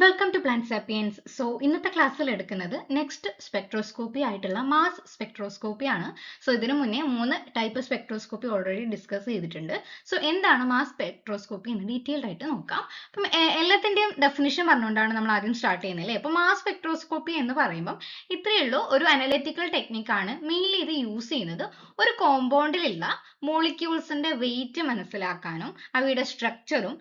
Welcome to plant sapiens. ഇന്നത്തെ ക്ലാസ്സിൽ എടുക്കുന്നത് നെക്സ്റ്റ് സ്പെക്ട്രോസ്കോപ്പി ആയിട്ടുള്ള മാസ് സ്പെക്ട്രോസ്കോപ്പി ആണ്. ഇതിനു മുന്നേ 3 ടൈപ്പ് സ്പെക്ട്രോസ്കോപ്പി ഓൾറെഡി ഡിസ്കസ് ചെയ്തിട്ടുണ്ട്. എന്താണ് മാസ് സ്പെക്ട്രോസ്കോപ്പി എന്ന് ഡീറ്റെയിൽഡ് ആയിട്ട് നോക്കാം. അപ്പം എല്ലാത്തിന്റെയും ഡെഫിനിഷൻ പറഞ്ഞുകൊണ്ടാണ് നമ്മൾ ആദ്യം സ്റ്റാർട്ട് ചെയ്യുന്നത് അല്ലേ. അപ്പോൾ മാസ് സ്പെക്ട്രോസ്കോപ്പി എന്ന് പറയുമ്പോൾ ഇത്രയേ ഉള്ളൂ, ഒരു അനലിറ്റിക്കൽ ടെക്നിക്കാണ്. മെയിൻലി ഇത് യൂസ് ചെയ്യുന്നത് ഒരു കോമ്പൗണ്ടിലുള്ള മോളിക്യൂൾസിന്റെ വെയിറ്റ് മനസ്സിലാക്കാനും അവയുടെ സ്ട്രക്ചറും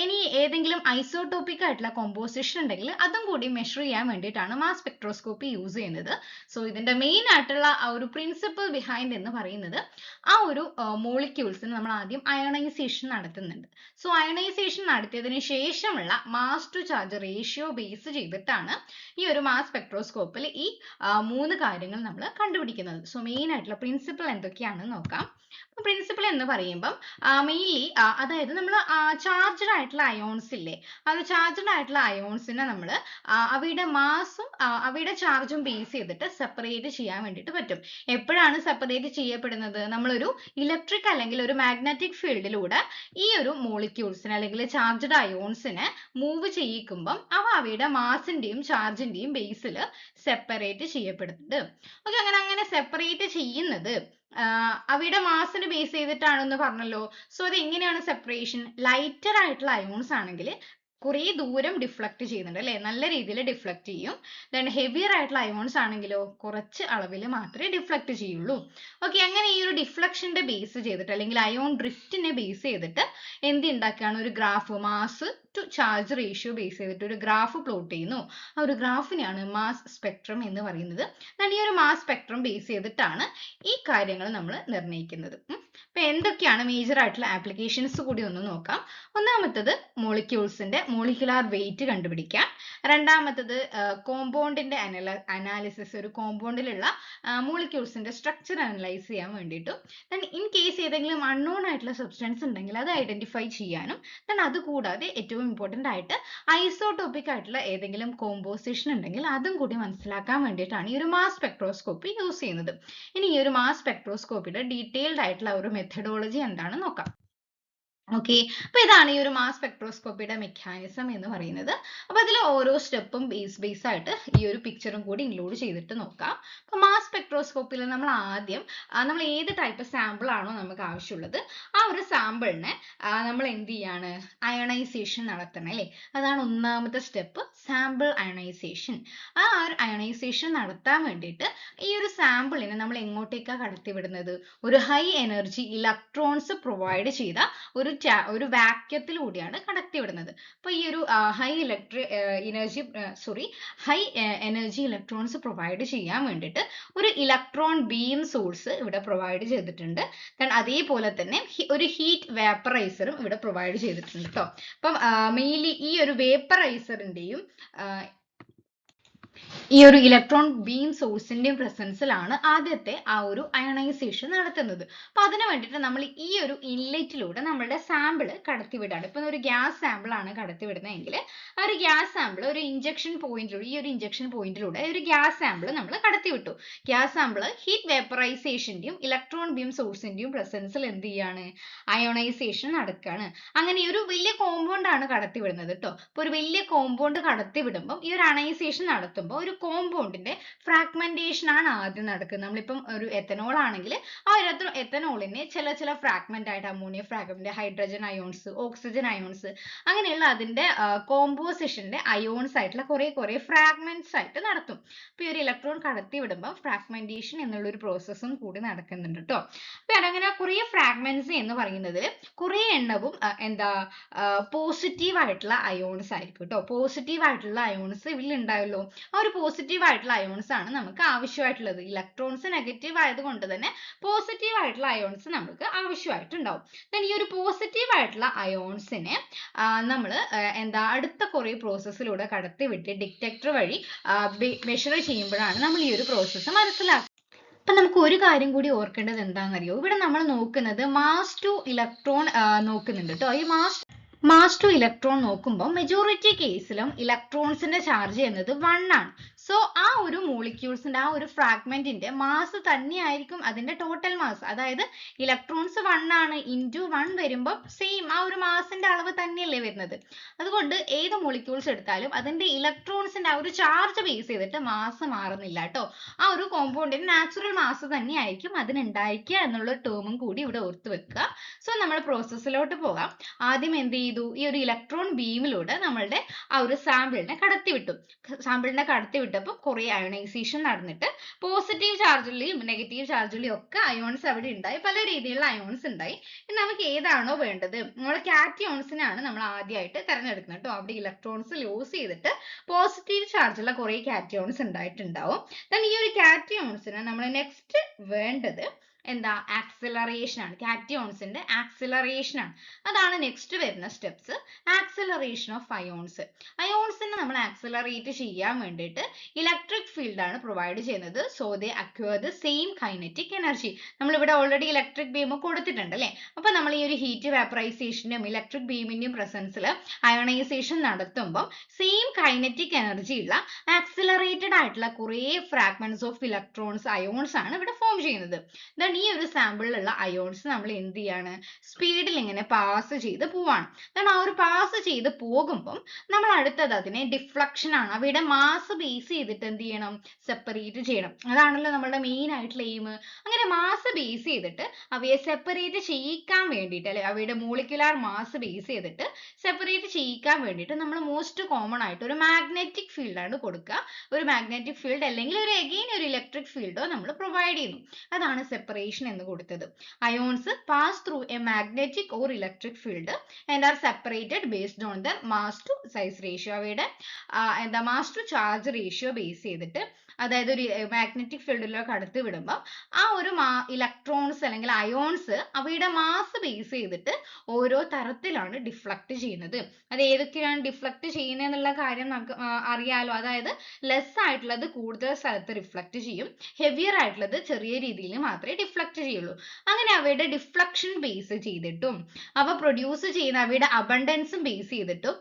ഇനി ഏതെങ്കിലും ഐസോടോപ്പിക് ആയിട്ടുള്ള കോമ്പോസിഷൻ ഉണ്ടെങ്കിൽ അതും കൂടി മെഷർ ചെയ്യാൻ വേണ്ടിയിട്ടാണ് മാസ് സ്പെക്ട്രോസ്കോപ്പി യൂസ് ചെയ്യുന്നത്. ഇതിന്റെ മെയിൻ ആയിട്ടുള്ള ആ ഒരു പ്രിൻസിപ്പിൾ ബിഹൈൻഡ് എന്ന് പറയുന്നത്, ആ ഒരു മോളിക്യൂൾസിന് നമ്മൾ ആദ്യം അയണൈസേഷൻ നടത്തുന്നുണ്ട്. അയണൈസേഷൻ നടത്തിയതിന് ശേഷമുള്ള mass to charge ratio base ചെയ്തിട്ടാണ് ഈ ഒരു മാസ് സ്പെക്ട്രോസ്കോപ്പിൽ ഈ 3 കാര്യങ്ങൾ നമ്മൾ കണ്ടുപിടിക്കുന്നത്. മെയിൻ ആയിട്ടുള്ള പ്രിൻസിപ്പിൾ എന്തൊക്കെയാണെന്ന് നോക്കാം. പ്രിൻസിപ്പിൾ എന്ന് പറയുമ്പം മെയിൻലി അതായത് നമ്മൾ ചാർജ്ഡ് ആയിട്ടുള്ള അയോൺസ് ഇല്ലേ, അത് ചാർജ്ഡ് ആയിട്ടുള്ള അയോൺസിനെ നമ്മൾ അവയുടെ മാസും അവയുടെ ചാർജും ബേസ് ചെയ്തിട്ട് സെപ്പറേറ്റ് ചെയ്യാൻ വേണ്ടിയിട്ട് പറ്റും. എപ്പോഴാണ് സെപ്പറേറ്റ് ചെയ്യപ്പെടുന്നത്? നമ്മളൊരു ഇലക്ട്രിക് അല്ലെങ്കിൽ ഒരു മാഗ്നറ്റിക് ഫീൽഡിലൂടെ ഈ ഒരു മോളിക്യൂൾസിനെ അല്ലെങ്കിൽ ചാർജ്ഡ് അയോൺസിനെ മൂവ് ചെയ്യിക്കുമ്പം അവയുടെ മാസിന്റെയും ചാർജിന്റെയും ബേസിൽ സെപ്പറേറ്റ് ചെയ്യപ്പെടുന്നുണ്ട്. ഓക്കെ, അങ്ങനെ സെപ്പറേറ്റ് ചെയ്യുന്നത് അവയുടെ മാസിന് ബേസ് ചെയ്തിട്ടാണെന്ന് പറഞ്ഞല്ലോ. അത് എങ്ങനെയാണ് സെപ്പറേഷൻ? ലൈറ്റർ ആയിട്ടുള്ള അയോൺസ് ആണെങ്കിൽ കുറേ ദൂരം ഡിഫ്ലക്ട് ചെയ്യുന്നുണ്ട് അല്ലെ, നല്ല രീതിയിൽ ഡിഫ്ലക്ട് ചെയ്യും. ഹെവിയർ ആയിട്ടുള്ള അയോൺസ് ആണെങ്കിലോ കുറച്ച് അളവിൽ മാത്രമേ ഡിഫ്ലക്ട് ചെയ്യുള്ളൂ. ഓക്കെ, അങ്ങനെ ഈ ഒരു ഡിഫ്ലക്ഷന്റെ ബേസ് ചെയ്തിട്ട് അല്ലെങ്കിൽ അയോൺ ഡ്രിഫ്റ്റിനെ ബേസ് ചെയ്തിട്ട് എന്ത് ഉണ്ടാക്കുകയാണ്? ഒരു graph, mass to charge ratio base ചെയ്തിട്ട് ഒരു ഗ്രാഫ് പ്ലോട്ട് ചെയ്യുന്നു. ആ ഒരു ഗ്രാഫിനെയാണ് മാസ് സ്പെക്ട്രം എന്ന് പറയുന്നത്. ഈ ഒരു മാസ് സ്പെക്ട്രം ബേസ് ചെയ്തിട്ടാണ് ഈ കാര്യങ്ങൾ നമ്മൾ നിർണ്ണയിക്കുന്നത്. അപ്പൊ എന്തൊക്കെയാണ് മേജർ ആയിട്ടുള്ള ആപ്ലിക്കേഷൻസ് കൂടി ഒന്ന് നോക്കാം. ഒന്നാമത്തത് മോളിക്യൂൾസിന്റെ മോളിക്കുലാർ വെയിറ്റ് കണ്ടുപിടിക്കാൻ. രണ്ടാമത്തത് കോമ്പൗണ്ടിന്റെ അനാലിസിസ്, ഒരു കോമ്പൗണ്ടിലുള്ള മോളിക്യൂൾസിന്റെ സ്ട്രക്ചർ അനലൈസ് ചെയ്യാൻ വേണ്ടിയിട്ടും. ഇൻ കേസ് ഏതെങ്കിലും അൺനോൺ ആയിട്ടുള്ള സബ്സ്റ്റൻസ് ഉണ്ടെങ്കിൽ അത് ഐഡന്റിഫൈ ചെയ്യാനും. അത് കൂടാതെ ഏറ്റവും ഇമ്പോർട്ടന്റ് ആയിട്ട് ഐസോടോപ്പിക് ആയിട്ടുള്ള ഏതെങ്കിലും കോമ്പോസിഷൻ ഉണ്ടെങ്കിൽ അതും കൂടി മനസ്സിലാക്കാൻ വേണ്ടിയിട്ടാണ് ഈ ഒരു മാസ് സ്പെക്ട്രോസ്കോപ്പി യൂസ് ചെയ്യുന്നത്. ഇനി ഈ ഒരു മാസ് സ്പെക്ട്രോസ്കോപ്പിയുടെ ഡീറ്റെയിൽഡ് ആയിട്ടുള്ള ഒരു മെത്തഡോളജി എന്താണെന്ന് നോക്കാം. ഓക്കെ, അപ്പൊ ഇതാണ് ഈ ഒരു മാസ് സ്പെക്ട്രോസ്കോപ്പിയുടെ മെക്കാനിസം എന്ന് പറയുന്നത്. അപ്പൊ അതിൽ ഓരോ സ്റ്റെപ്പും ബേസ് ആയിട്ട് ഈ ഒരു പിക്ചറും കൂടി ഇൻക്ലൂഡ് ചെയ്തിട്ട് നോക്കാം. അപ്പൊ മാസ് സ്പെക്ട്രോസ്കോപ്പിൽ നമ്മൾ ആദ്യം നമ്മൾ ഏത് ടൈപ്പ് സാമ്പിൾ ആണോ നമുക്ക് ആവശ്യമുള്ളത് ആ ഒരു സാമ്പിളിനെ നമ്മൾ എന്ത് ചെയ്യാണ്? അയണൈസേഷൻ നടത്തണം അല്ലേ. അതാണ് ഒന്നാമത്തെ സ്റ്റെപ്പ്, സാമ്പിൾ അയണൈസേഷൻ. ആ ഒരു അയണൈസേഷൻ നടത്താൻ വേണ്ടിയിട്ട് ഈ ഒരു സാമ്പിളിനെ നമ്മൾ എങ്ങോട്ടേക്കാണ് കടത്തിവിടുന്നത്? ഒരു ഹൈ എനർജി ഇലക്ട്രോൺസ് പ്രൊവൈഡ് ചെയ്ത ഒരു വാക്യത്തിലൂടെയാണ് കടത്തിവിടുന്നത്. അപ്പൊ ഈ ഒരു ഹൈ എനർജി ഇലക്ട്രോൺസ് പ്രൊവൈഡ് ചെയ്യാൻ വേണ്ടിയിട്ട് ഒരു ഇലക്ട്രോൺ ബീം സോഴ്സ് ഇവിടെ പ്രൊവൈഡ് ചെയ്തിട്ടുണ്ട്. അതേപോലെ തന്നെ ഒരു ഹീറ്റ് വേപ്പറൈസറും ഇവിടെ പ്രൊവൈഡ് ചെയ്തിട്ടുണ്ട് കേട്ടോ. അപ്പം മെയിൻലി ഈ ഒരു വേപ്പറൈസറിന്റെയും ഈ ഒരു ഇലക്ട്രോൺ ബീം സോഴ്സിന്റെയും പ്രസൻസിലാണ് ആദ്യത്തെ ആ ഒരു അയണൈസേഷൻ നടത്തുന്നത്. അപ്പൊ അതിനു വേണ്ടിയിട്ട് നമ്മൾ ഈ ഒരു ഇൻലെറ്റിലൂടെ നമ്മുടെ സാമ്പിൾ കടത്തിവിടാണ്. ഇപ്പൊ ഒരു ഗ്യാസ് സാമ്പിൾ ആണ് കടത്തിവിടുന്നതെങ്കിൽ ആ ഒരു ഗ്യാസ് സാമ്പിൾ ഒരു ഇഞ്ചക്ഷൻ പോയിന്റിലൂടെ, ഈ ഒരു ഇഞ്ചക്ഷൻ പോയിന്റിലൂടെ ഒരു ഗ്യാസ് സാമ്പിൾ നമ്മൾ കടത്തിവിട്ടു. ഗ്യാസ് സാമ്പിൾ ഹീറ്റ് വേപ്പറൈസേഷന്റെയും ഇലക്ട്രോൺ ബീം സോഴ്സിന്റെയും പ്രസൻസിൽ എന്ത് ചെയ്യാണ്? അയോണൈസേഷൻ നടക്കുകയാണ്. അങ്ങനെ ഒരു വലിയ കോമ്പൗണ്ട് ആണ് കടത്തിവിടുന്നത് കേട്ടോ. അപ്പൊ ഒരു വലിയ കോമ്പൗണ്ട് കടത്തിവിടുമ്പോൾ ഈ ഒരു അയണൈസേഷൻ നടത്തുമ്പോൾ ഒരു കോമ്പൗണ്ടിന്റെ ഫ്രാഗ്മെന്റേഷൻ ആണ് ആദ്യം നടക്കുന്നത്. നമ്മളിപ്പം ഒരു എത്തനോൾ ആണെങ്കിൽ ആ ഒരു എത്തനോളിനെ ചില ഫ്രാഗ്മെന്റ് ആയിട്ട് ammonia fragment, hydrogen ions, oxygen ions, അങ്ങനെയുള്ള അതിന്റെ കോമ്പോസിഷന്റെ അയോൺസ് ആയിട്ടുള്ള കുറെ ഫ്രാഗ്മെന്റ്സ് ആയിട്ട് നടത്തും. അപ്പൊ ഈ ഒരു ഇലക്ട്രോൺ കടത്തി വിടുമ്പോൾ ഫ്രാഗ്മെന്റേഷൻ എന്നുള്ള ഒരു പ്രോസസ്സും കൂടി നടക്കുന്നുണ്ട് കേട്ടോ. അപ്പൊ അങ്ങനെ കുറെ ഫ്രാഗ്മെന്റ്സ് എന്ന് പറയുന്നതിൽ കുറെ എണ്ണവും എന്താ പോസിറ്റീവ് ആയിട്ടുള്ള അയോൺസ് ആയിരിക്കും കേട്ടോ. പോസിറ്റീവ് ആയിട്ടുള്ള അയോൺസ് ഇതിൽ ഉണ്ടായല്ലോ. ആ ഒരു പോസിറ്റീവ് ആയിട്ടുള്ള അയോൺസ് ആണ് നമുക്ക് ആവശ്യമായിട്ടുള്ളത്. ഇലക്ട്രോൺസ് നെഗറ്റീവ് ആയതുകൊണ്ട് തന്നെ പോസിറ്റീവ് ആയിട്ടുള്ള അയോൺസ് നമുക്ക് ആവശ്യമായിട്ടുണ്ടാവും. ഈ ഒരു പോസിറ്റീവ് ആയിട്ടുള്ള അയോൺസിനെ നമ്മൾ അടുത്ത കുറെ പ്രോസസ്സിലൂടെ കടത്തിവിട്ട് ഡിറ്റക്ടർ വഴി മെഷർ ചെയ്യുമ്പോഴാണ് നമ്മൾ ഈ ഒരു പ്രോസസ്സ് മനസ്സിലാക്കുന്നത്. അപ്പൊ നമുക്ക് ഒരു കാര്യം കൂടി ഓർക്കേണ്ടത് എന്താണെന്നറിയോ? ഇവിടെ നമ്മൾ നോക്കുന്നത് മാസ് ടു ഇലക്ട്രോൺ നോക്കുന്നുണ്ട് കേട്ടോ. ഈ മാസ് ടു ഇലക്ട്രോൺ നോക്കുമ്പോൾ മെജോറിറ്റി കേസിലും ഇലക്ട്രോൺസിന്റെ ചാർജ് എന്നത് 1 ആണ്. സോ ആ ഒരു മോളിക്യൂൾസിന്റെ ആ ഒരു ഫ്രാഗ്മെന്റിന്റെ മാസ് തന്നെയായിരിക്കും അതിന്റെ ടോട്ടൽ മാസ്. അതായത് ഇലക്ട്രോൺസ് 1 ആണ്, ഇൻറ്റു 1 വരുമ്പോൾ സെയിം ആ ഒരു മാസിന്റെ അളവ് തന്നെയല്ലേ വരുന്നത്. അതുകൊണ്ട് ഏത് മോളിക്യൂൾസ് എടുത്താലും അതിന്റെ ഇലക്ട്രോൺസിന്റെ ആ ഒരു ചാർജ് ബേസ് ചെയ്തിട്ട് മാസ് മാറുന്നില്ല കേട്ടോ. ആ ഒരു കോമ്പൗണ്ടിന് നാച്ചുറൽ മാസ് തന്നെയായിരിക്കും അതിനുണ്ടായിരിക്കുക എന്നുള്ള ടേമും കൂടി ഇവിടെ ഓർത്ത് വെക്കുക. സോ നമ്മൾ പ്രോസസ്സിലോട്ട് പോകാം. ആദ്യം എന്ത് ചെയ്തു, ഈ ഒരു ഇലക്ട്രോൺ ബീമിലൂടെ നമ്മളുടെ ആ ഒരു സാമ്പിളിനെ കടത്തിവിട്ടു. സാമ്പിളിനെ കടത്തിവിട്ടപ്പോൾ കുറെ അയണൈസേഷൻ നടന്നിട്ട് പോസിറ്റീവ് ചാർജിലെയും നെഗറ്റീവ് ചാർജിലെയും ഒക്കെ അയോൺസ് അവിടെ ഉണ്ടായി, പല രീതിയിലുള്ള അയോൺസ് ഉണ്ടായി. ഇനി നമുക്ക് ഏതാണോ വേണ്ടത്, നമ്മൾ കാറ്റിയോൺസിനാണ് നമ്മൾ ആദ്യമായിട്ട് തിരഞ്ഞെടുക്കുന്നത് കേട്ടോ. അവിടെ ഇലക്ട്രോൺസ് ലോസ് ചെയ്തിട്ട് പോസിറ്റീവ് ചാർജുള്ള കുറെ കാറ്റിയോൺസ് ഉണ്ടായിട്ടുണ്ടാവും. then ഈ ഒരു കാറ്റിയോൺസിന് നമ്മൾ നെക്സ്റ്റ് വേണ്ടത് എന്താ, ആക്സിലറേഷൻ ആണ്. കാറ്റിയോൺസിന്റെ ആക്സിലറേഷൻ ആണ്. അതാണ് നെക്സ്റ്റ് വരുന്ന സ്റ്റെപ്സ്, ആക്സിലറേഷൻ ഓഫ് അയോൺസ്. അയോൺസിനെ നമ്മൾ ആക്സിലറേറ്റ് ചെയ്യാൻ വേണ്ടിയിട്ട് ഇലക്ട്രിക് ഫീൽഡ് ആണ് പ്രൊവൈഡ് ചെയ്യുന്നത്. So they acquire the same kinetic energy. നമ്മൾ ഇവിടെ ഓൾറെഡി ഇലക്ട്രിക് ബീം കൊടുത്തിട്ടുണ്ട് അല്ലേ. അപ്പൊ നമ്മൾ ഈ ഒരു ഹീറ്റ് വാപ്പറൈസേഷന്റെയും ഇലക്ട്രിക് ബീമിന്റെയും പ്രസൻസിൽ അയോണൈസേഷൻ നടത്തുമ്പോൾ സെയിം കൈനറ്റിക് എനർജി ഉള്ള ആക്സിലറേറ്റഡ് ആയിട്ടുള്ള കുറെ ഫ്രാഗ്മെന്റ്സ് ഓഫ് ഇലക്ട്രോൺസ് അയോൺസ് ആണ് ഇവിടെ ഫോം ചെയ്യുന്നത്. then ഈ ഒരു സാമ്പിളിലുള്ള അയോൺസ് നമ്മൾ എന്ത് ചെയ്യാണ്, സ്പീഡിൽ ഇങ്ങനെ പാസ് ചെയ്ത് പോവാണ്. then ആ ഒരു പാസ് ചെയ്ത് പോകുമ്പോൾ നമ്മൾ അടുത്തത് അതിനെ ഡിഫ്ലക്ഷൻ ആണ്. അവയുടെ മാസ് ബേസ് ചെയ്തിട്ട് എന്ത് ചെയ്യണം, സെപ്പറേറ്റ് ചെയ്യണം. അതാണല്ലോ നമ്മുടെ മെയിൻ ആയിട്ടുള്ള എയിം. അങ്ങനെ മാസ് ബേസ് ചെയ്തിട്ട് അവയെ സെപ്പറേറ്റ് ചെയ്യിക്കാൻ വേണ്ടിയിട്ട്, അല്ലെ അവയുടെ മോളിക്കുലാർ മാസ് ബേസ് ചെയ്തിട്ട് സെപ്പറേറ്റ് ചെയ്യിക്കാൻ വേണ്ടിയിട്ട് നമ്മൾ മോസ്റ്റ് കോമൺ ആയിട്ട് ഒരു മാഗ്നറ്റിക് ഫീൽഡ് ആണ് കൊടുക്കുക. ഒരു മാഗ്നറ്റിക് ഫീൽഡ് അല്ലെങ്കിൽ ഒരു അഗെയിൻ ഒരു ഇലക്ട്രിക് ഫീൽഡോ നമ്മൾ പ്രൊവൈഡ് ചെയ്യുന്നു. അതാണ് സെപ്പറേഷൻ എന്ന് കൊടുത്തത്. Ions pass through a magnetic or electric field and are separated based on their mass to size ratio. അവയുടെ എന്താ mass to charge ratio base ചെയ്തിട്ട്, അതായത് ഒരു മാഗ്നറ്റിക് ഫീൽഡിലൊക്കെ കടത്തി വിടുമ്പോൾ ആ ഒരു ഇലക്ട്രോൺസ് അല്ലെങ്കിൽ അയോൺസ് അവയുടെ മാസ് ബേസ് ചെയ്തിട്ട് ഓരോ തരത്തിലാണ് ഡിഫ്ലക്ട് ചെയ്യുന്നത്. അത് ഏതൊക്കെയാണ് ഡിഫ്ലക്ട് ചെയ്യുന്നത് എന്നുള്ള കാര്യം നമുക്ക് അറിയാലോ. അതായത് ലെസ് ആയിട്ടുള്ളത് കൂടുതൽ സ്ഥലത്ത് റിഫ്ലക്ട് ചെയ്യും, ഹെവിയർ ആയിട്ടുള്ളത് ചെറിയ രീതിയിൽ മാത്രമേ ഡിഫ്ലക്ട് ചെയ്യുള്ളൂ. അങ്ങനെ അവയുടെ ഡിഫ്ലക്ഷൻ ബേസ് ചെയ്തിട്ടും അവ പ്രൊഡ്യൂസ് ചെയ്യുന്ന അവയുടെ അബണ്ടൻസും ബേസ് ചെയ്തിട്ടും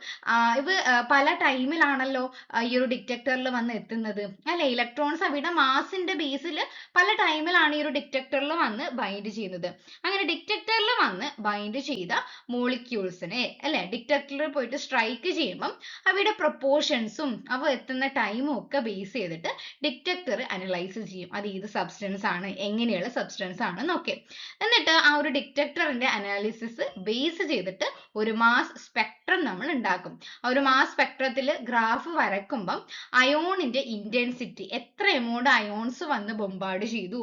ഇവ പല ടൈമിലാണല്ലോ ഈ ഒരു ഡിറ്റക്ടറിൽ വന്ന് എത്തുന്നത് അല്ലെ. ഇലക്ട്രോൺസ് അവയുടെ മാസിന്റെ ബേസിൽ പല ടൈമിലാണ് ഈ ഒരു ഡിറ്റക്ടറിൽ വന്ന് ബൈൻഡ് ചെയ്യുന്നത്. അങ്ങനെ ഡിറ്റക്ടറിൽ വന്ന് ബൈൻഡ് ചെയ്ത മോളിക്യൂൾസിനെ അല്ലെ ഡിറ്റക്ടറിൽ പോയിട്ട് സ്ട്രൈക്ക് ചെയ്യുമ്പം അവയുടെ പ്രൊപ്പോർഷൻസും അവ എത്തുന്ന ടൈമും ഒക്കെ ബേസ് ചെയ്തിട്ട് ഡിറ്റക്ടർ അനലൈസ് ചെയ്യും. അത് ഏത് സബ്സ്റ്റൻസ് ആണ്, എങ്ങനെയുള്ള സബ്സ്റ്റൻസ് ആണ് എന്നൊക്കെ. എന്നിട്ട് ആ ഒരു ഡിറ്റക്ടറിന്റെ അനാലിസിസ് ബേസ് ചെയ്തിട്ട് ഒരു മാസ് സ്പെക്ട്രം നമ്മൾ ഉണ്ടാക്കും. ആ ഒരു മാസ് സ്പെക്ട്രത്തിൽ ഗ്രാഫ് വരക്കുമ്പം അയോണിന്റെ ഇന്റൻസിറ്റി, എത്ര എമൗണ്ട് അയോൺസ് വന്ന് ബൊമ്പാർഡ് ചെയ്തു,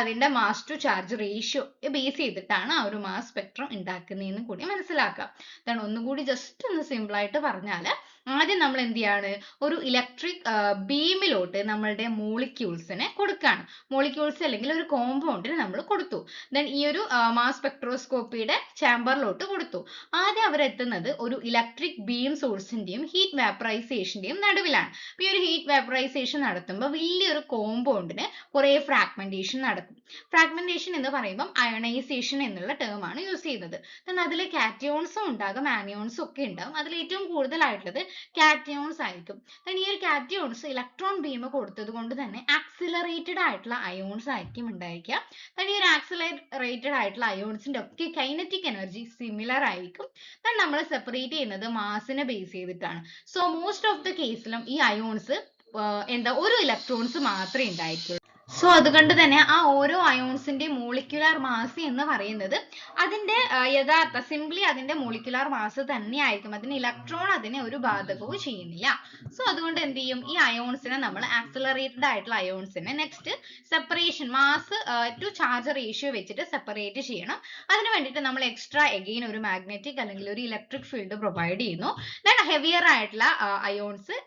അതിന്റെ mass to charge ratio base ചെയ്തിട്ടാണ് ആ ഒരു മാസ് സ്പെക്ട്രം ഉണ്ടാക്കുന്നതെന്ന് കൂടി മനസ്സിലാക്കാം. അതാണ് ഒന്നുകൂടി ജസ്റ്റ് ഒന്ന് സിമ്പിൾ ആയിട്ട് പറഞ്ഞാൽ, ആദ്യം നമ്മൾ എന്ത് ചെയ്യാണ്, ഒരു ഇലക്ട്രിക് ബീമിലോട്ട് നമ്മളുടെ മോളിക്യൂൾസിനെ കൊടുക്കുകയാണ്. മോളിക്യൂൾസ് അല്ലെങ്കിൽ ഒരു കോമ്പൗണ്ടിന് നമ്മൾ കൊടുത്തു. ദെൻ ഈ ഒരു മാസ് സ്പെക്ട്രോസ്കോപ്പിയുടെ ചാമ്പറിലോട്ട് കൊടുത്തു. ആദ്യം അവരെത്തുന്നത് ഒരു ഇലക്ട്രിക് ബീം സോഴ്സിന്റെയും ഹീറ്റ് വാപ്പറൈസേഷന്റെയും നടുവിലാണ്. ഈ ഒരു ഹീറ്റ് വാപ്പറൈസേഷൻ നടത്തുമ്പോൾ വലിയൊരു കോമ്പൗണ്ടിന് കുറെ ഫ്രാഗ്മെന്റേഷൻ നടക്കും. ഫ്രാഗ്മെന്റേഷൻ എന്ന് പറയുമ്പോൾ അയണൈസേഷൻ എന്നുള്ള ടേം ആണ് യൂസ് ചെയ്യുന്നത്. അതിൽ കാറ്റിയോൺസും ഉണ്ടാകും, ആനിയോൺസും ഒക്കെ ഉണ്ടാകും. അതിൽ ഏറ്റവും കൂടുതലായിട്ടുള്ളത് കാറ്റിയോൺസ് ആയിരിക്കും. ഈ ഒരു കാറ്റിയോൺസ് ഇലക്ട്രോൺ ബീം കൊടുത്തത് കൊണ്ട് തന്നെ ആക്സിലറേറ്റഡ് ആയിട്ടുള്ള അയോൺസ് ആയിരിക്കും ഉണ്ടായിരിക്കുക. ഈ ഒരു ആക്സിലറേറ്റഡ് ആയിട്ടുള്ള അയോൺസിന്റെ ഒക്കെ കൈനറ്റിക് എനർജി സിമിലർ ആയിരിക്കും. നമ്മൾ സെപ്പറേറ്റ് ചെയ്യുന്നത് മാസിനെ ബേസ് ചെയ്തിട്ടാണ്. സോ മോസ്റ്റ് ഓഫ് ദ കേസിലും ഈ അയോൺസ് ഒരു ഇലക്ട്രോൺസ് മാത്രമേ ഉണ്ടായിട്ടുള്ളൂ. സോ അതുകൊണ്ട് തന്നെ ആ ഓരോ അയോൺസിന്റെ മോളിക്യുലാർ മാസ് എന്ന് പറയുന്നത് അതിന്റെ യഥാർത്ഥ സിംപ്ലി അതിന്റെ മോളിക്യുലാർ മാസ് തന്നെയായിരിക്കും. അതിന് ഇലക്ട്രോൺ അതിനെ ഒരു ബാധകവും ചെയ്യുന്നില്ല. സോ അതുകൊണ്ട് എന്ത് ചെയ്യും, ഈ അയോൺസിനെ നമ്മൾ ആക്സിലറേറ്റഡ് ആയിട്ടുള്ള അയോൺസിനെ next separation mass to charge ratio വെച്ചിട്ട് സെപ്പറേറ്റ് ചെയ്യണം. അതിന് വേണ്ടിയിട്ട് നമ്മൾ എക്സ്ട്രാ എഗെയിൻ ഒരു മാഗ്നറ്റിക് അല്ലെങ്കിൽ ഒരു ഇലക്ട്രിക് ഫീൽഡ് പ്രൊവൈഡ് ചെയ്യുന്നു. ദെൻ ഹെവിയർ ആയിട്ടുള്ള അയോൺസ്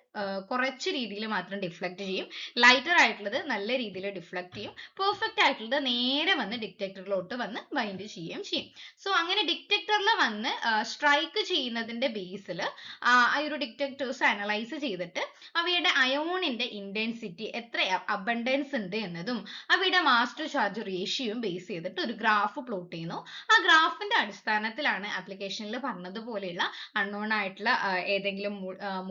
കുറച്ച് രീതിയിൽ മാത്രം ഡിഫ്ലക്ട് ചെയ്യും. ലൈറ്റർ ആയിട്ടുള്ളത് നല്ല രീതിയിൽ ഡിഫ്ലക്ട് ചെയ്യും. പെർഫെക്റ്റ് ആയിട്ടുള്ളത് നേരെ വന്ന് ഡിറ്റക്ടറിലോട്ട് വന്ന് ബൈൻഡ് ചെയ്യുകയും ചെയ്യും. സോ അങ്ങനെ ഡിറ്റക്ടറിൽ വന്ന് സ്ട്രൈക്ക് ചെയ്യുന്നതിന്റെ ബേസിൽ ആ ഒരു ഡിറ്റക്ടേഴ്സ് അനലൈസ് ചെയ്തിട്ട് അവയുടെ അയോണിന്റെ ഇന്റൻസിറ്റി എത്ര അബണ്ടൻസ് ഉണ്ട് എന്നതും അവയുടെ മാസ് ടു ചാർജ് റേഷ്യോയും ബേസ് ചെയ്തിട്ട് ഒരു ഗ്രാഫ് പ്ലോട്ട് ചെയ്യുന്നു. ആ ഗ്രാഫിന്റെ അടിസ്ഥാനത്തിലാണ് ആപ്ലിക്കേഷനിൽ പറഞ്ഞതുപോലെയുള്ള അൺനോൺ ആയിട്ടുള്ള ഏതെങ്കിലും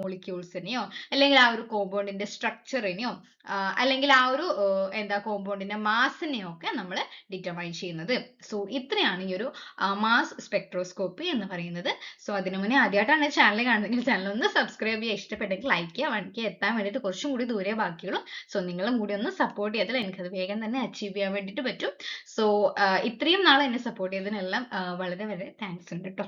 മോളിക്യൂൾസിനെയോ അല്ലെങ്കിൽ ആ ഒരു കോമ്പൗണ്ടിന്റെ സ്ട്രക്ചറിനെയോ അല്ലെങ്കിൽ ആ ഒരു എന്താ കോമ്പൗണ്ടിന്റെ മാസിനെയോ ഒക്കെ നമ്മൾ ഡിറ്റർമൈൻ ചെയ്യുന്നത്. സോ ഇത്രയാണ് ഈ ഒരു മാസ് സ്പെക്ട്രോസ്കോപ്പി എന്ന് പറയുന്നത്. സോ അതിനു മുന്നേ ആദ്യമായിട്ടാണ് ചാനൽ കാണുന്നതെങ്കിൽ ചാനൽ ഒന്ന് സബ്സ്ക്രൈബ് ചെയ്യുക, ഇഷ്ടപ്പെട്ടെങ്കിൽ ലൈക്ക് ചെയ്യുക. 1K എത്താൻ വേണ്ടിയിട്ട് കുറച്ചും കൂടി ദൂരെ ബാക്കിയുള്ളൂ. സോ നിങ്ങളും കൂടി ഒന്ന് സപ്പോർട്ട് ചെയ്താൽ എനിക്കത് വേഗം തന്നെ അച്ചീവ് ചെയ്യാൻ വേണ്ടിയിട്ട് പറ്റും. സോ ഇത്രയും നാൾ എന്നെ സപ്പോർട്ട് ചെയ്തതിനെല്ലാം വളരെ വളരെ താങ്ക്സ് ഉണ്ട് കേട്ടോ.